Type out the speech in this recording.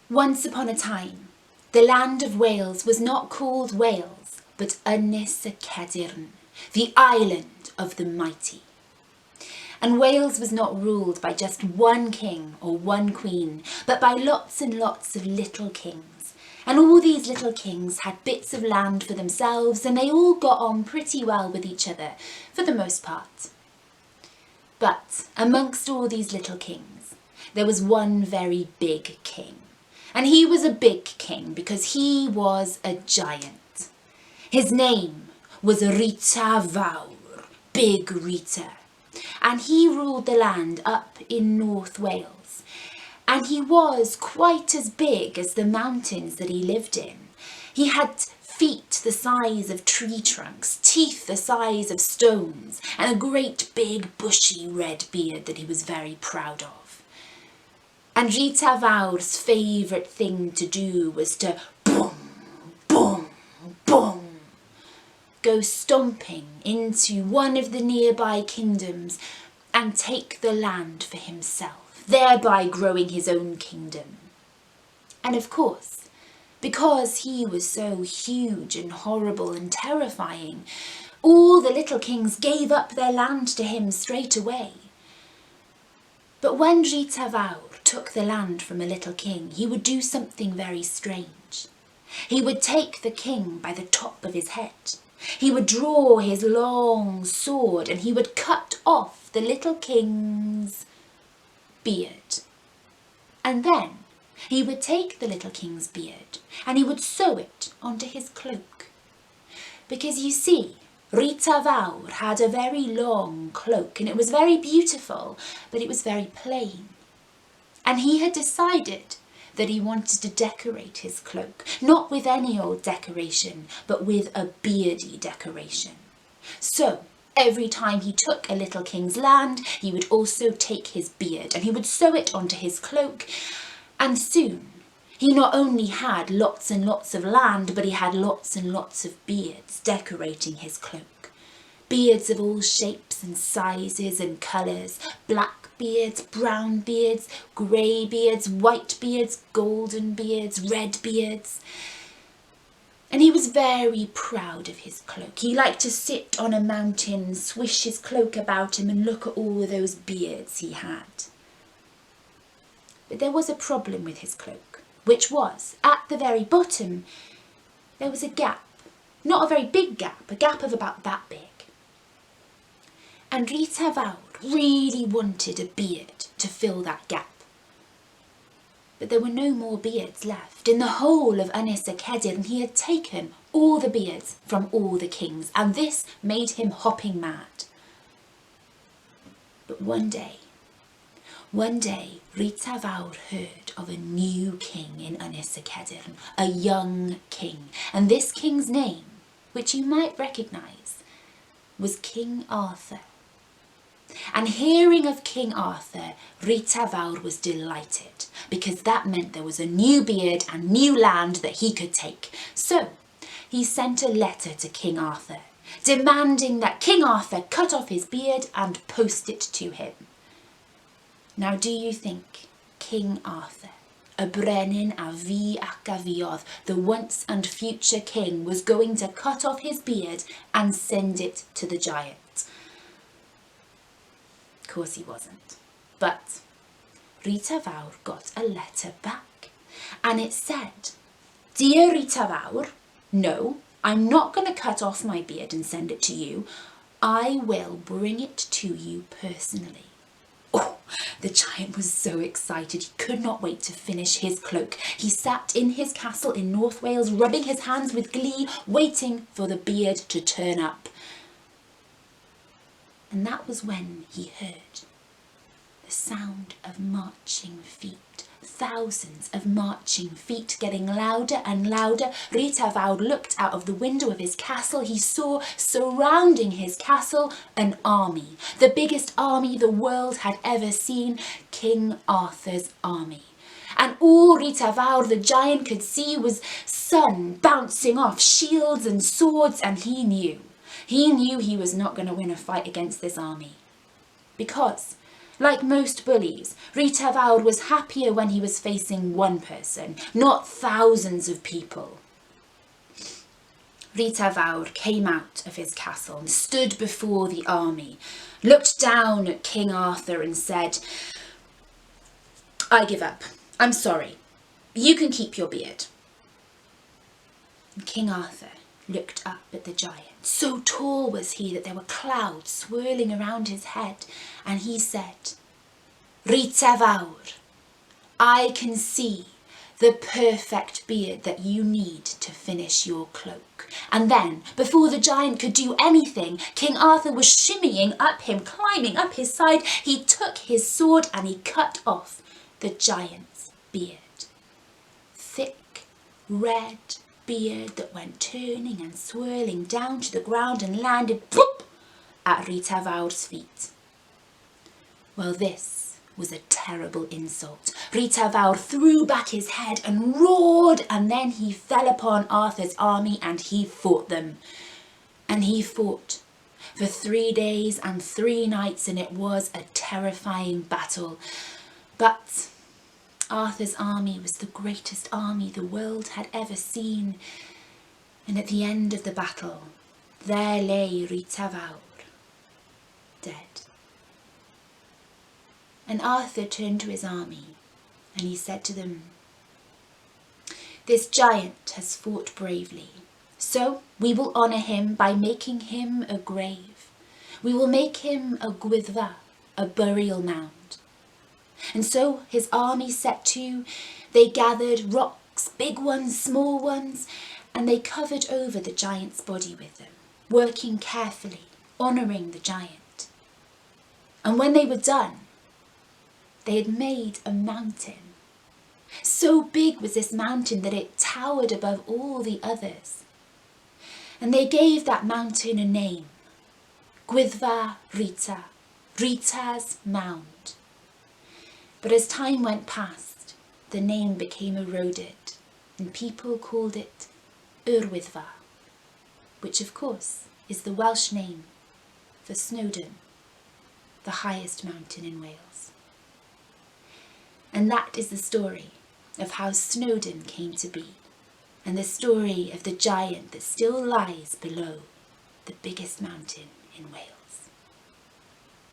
Once upon a time, the land of Wales was not called Wales, but Ynys y Cedyrn, the island of the mighty. And Wales was not ruled by just one king or one queen, but by lots and lots of little kings. And all these little kings had bits of land for themselves, and they all got on pretty well with each other, for the most part. But amongst all these little kings, there was one very big king. And he was a big king because he was a giant. His name was Rhita Fawr, Big Rita. And he ruled the land up in North Wales. And he was quite as big as the mountains that he lived in. He had feet the size of tree trunks, teeth the size of stones, and a great big bushy red beard that he was very proud of. And Rhita Fawr's favourite thing to do was to boom, boom, boom, go stomping into one of the nearby kingdoms and take the land for himself, thereby growing his own kingdom. And of course, because he was so huge and horrible and terrifying, all the little kings gave up their land to him straight away. But when Rhita Fawr took the land from a little king, he would do something very strange. He would take the king by the top of his head. He would draw his long sword and he would cut off the little king's beard. And then he would take the little king's beard and he would sew it onto his cloak. Because you see, Rhita Fawr had a very long cloak and it was very beautiful, but it was very plain. And he had decided that he wanted to decorate his cloak, not with any old decoration, but with a beardy decoration. So every time he took a little king's land, he would also take his beard and he would sew it onto his cloak. And soon he not only had lots and lots of land, but he had lots and lots of beards decorating his cloak. Beards of all shapes and sizes and colours, black beards, brown beards, grey beards, white beards, golden beards, red beards. And he was very proud of his cloak. He liked to sit on a mountain, swish his cloak about him and look at all of those beards he had. But there was a problem with his cloak, which was, at the very bottom, there was a gap. Not a very big gap, a gap of about that big. And Rhita Fawr really wanted a beard to fill that gap. But there were no more beards left in the whole of Ynys y Cedyrn, and he had taken all the beards from all the kings, and this made him hopping mad. But one day, Rhita Fawr heard of a new king in Ynys y Cedyrn, a young king, and this king's name, which you might recognise, was King Arthur. And hearing of King Arthur, Rhita Fawr was delighted, because that meant there was a new beard and new land that he could take. So he sent a letter to King Arthur, demanding that King Arthur cut off his beard and post it to him. Now do you think King Arthur, y brenin a fi ac a fiodd, the once and future king, was going to cut off his beard and send it to the giant? Of course he wasn't. But Rhita Fawr got a letter back, and it said, "Dear Rhita Fawr, no, I'm not going to cut off my beard and send it to you. I will bring it to you personally." Oh, the giant was so excited, he could not wait to finish his cloak. He sat in his castle in North Wales, rubbing his hands with glee, waiting for the beard to turn up. And that was when he heard the sound of marching feet, thousands of marching feet getting louder and louder. Rhita Fawr looked out of the window of his castle. He saw surrounding his castle an army, the biggest army the world had ever seen, King Arthur's army. And all Rhita Fawr, the giant, could see was sun bouncing off shields and swords, and he knew he was not going to win a fight against this army. Because Like most bullies, Rhita Fawr was happier when he was facing one person, not thousands of people. Rhita Fawr came out of his castle and stood before the army, looked down at King Arthur and said, "I give up. I'm sorry. You can keep your beard." And King Arthur looked up at the giant. So tall was he that there were clouds swirling around his head, and he said, "Rhita Fawr, I can see the perfect beard that you need to finish your cloak." And then, before the giant could do anything, King Arthur was shimmying up him, climbing up his side. He took his sword and he cut off the giant's beard. Thick, red beard that went turning and swirling down to the ground and landed ploop at Rhita Fawr's feet. Well, this was a terrible insult. Rhita Fawr threw back his head and roared, and then he fell upon Arthur's army and he fought them. And he fought for 3 days and 3 nights, and it was a terrifying battle. But Arthur's army was the greatest army the world had ever seen. And at the end of the battle, there lay Rhita Fawr, dead. And Arthur turned to his army and he said to them, "This giant has fought bravely, so we will honour him by making him a grave. We will make him a gwyddfa, a burial mound." And so his army set to. They gathered rocks, big ones, small ones, and they covered over the giant's body with them, working carefully, honouring the giant. And when they were done, they had made a mountain. So big was this mountain that it towered above all the others. And they gave that mountain a name, Gwyddfa Rhita, Rhita's Mound. But as time went past, the name became eroded and people called it Gwyddfa, which of course is the Welsh name for Snowdon, the highest mountain in Wales. And that is the story of how Snowdon came to be, and the story of the giant that still lies below the biggest mountain in Wales.